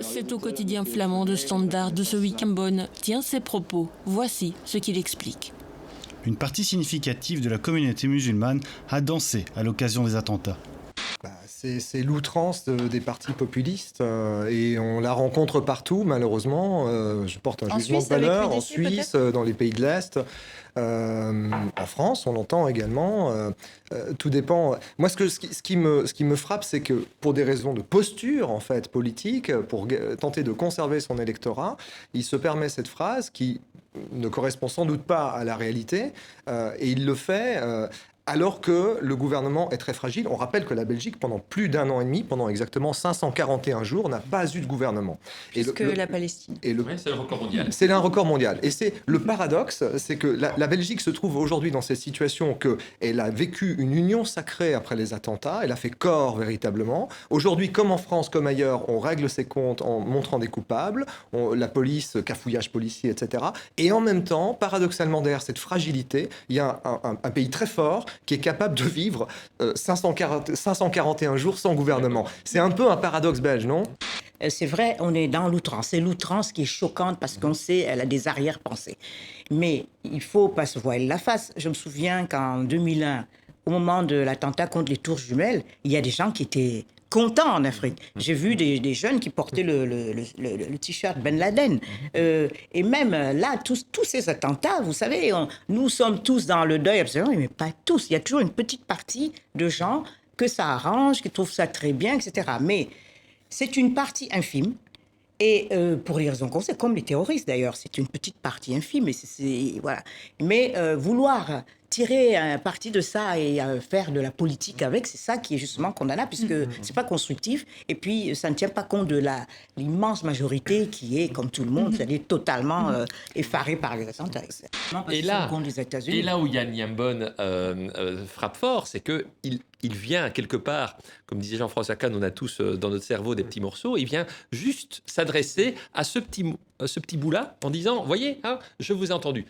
C'est au quotidien flamand de Standard de ce week-end tient ses propos. Voici ce qu'il explique. Une partie significative de la communauté musulmane a dansé à l'occasion des attentats. C'est l'outrance des partis populistes et on la rencontre partout malheureusement. Je porte un jugement de valeur en Suisse, dans les pays de l'Est, en France on l'entend également. Tout dépend. Moi ce qui me frappe, c'est que pour des raisons de posture en fait politique, pour tenter de conserver son électorat, il se permet cette phrase qui ne correspond sans doute pas à la réalité et il le fait alors que le gouvernement est très fragile. On rappelle que la Belgique, pendant plus d'1 an et demi, pendant exactement 541 jours, n'a pas eu de gouvernement. Plus que la Palestine. Oui, c'est le record mondial. C'est un record mondial. Et c'est le paradoxe, c'est que la Belgique se trouve aujourd'hui dans cette situation qu'elle a vécu une union sacrée après les attentats, elle a fait corps véritablement. Aujourd'hui, comme en France, comme ailleurs, on règle ses comptes en montrant des coupables, la police, cafouillage policier, etc. Et en même temps, paradoxalement, derrière cette fragilité, il y a un pays très fort qui est capable de vivre 541 jours sans gouvernement. C'est un peu un paradoxe belge, non ? C'est vrai, on est dans l'outrance. C'est l'outrance qui est choquante parce qu'on sait elle a des arrière-pensées. Mais il ne faut pas se voiler la face. Je me souviens qu'en 2001, au moment de l'attentat contre les tours jumelles, il y a des gens qui étaient contents en Afrique. J'ai vu des jeunes qui portaient le t-shirt Ben Laden. Et même là, tous ces attentats, vous savez, nous sommes tous dans le deuil, absolument, mais pas tous. Il y a toujours une petite partie de gens que ça arrange, qui trouvent ça très bien, etc. Mais c'est une partie infime. Et pour les raisons qu'on sait, comme les terroristes d'ailleurs, c'est une petite partie infime. Voilà. Mais vouloir tirer un parti de ça et faire de la politique avec, c'est ça qui est justement condamnable, puisque c'est pas constructif. Et puis, ça ne tient pas compte de l'immense majorité qui est, comme tout le monde, c'est-à-dire totalement effarée par les attentats. Et là où Yann Liambon frappe fort, c'est qu'il vient quelque part, comme disait Jean-François Kahn, on a tous dans notre cerveau des petits morceaux, il vient juste s'adresser à ce petit bout-là en disant, voyez, hein, je vous ai entendu.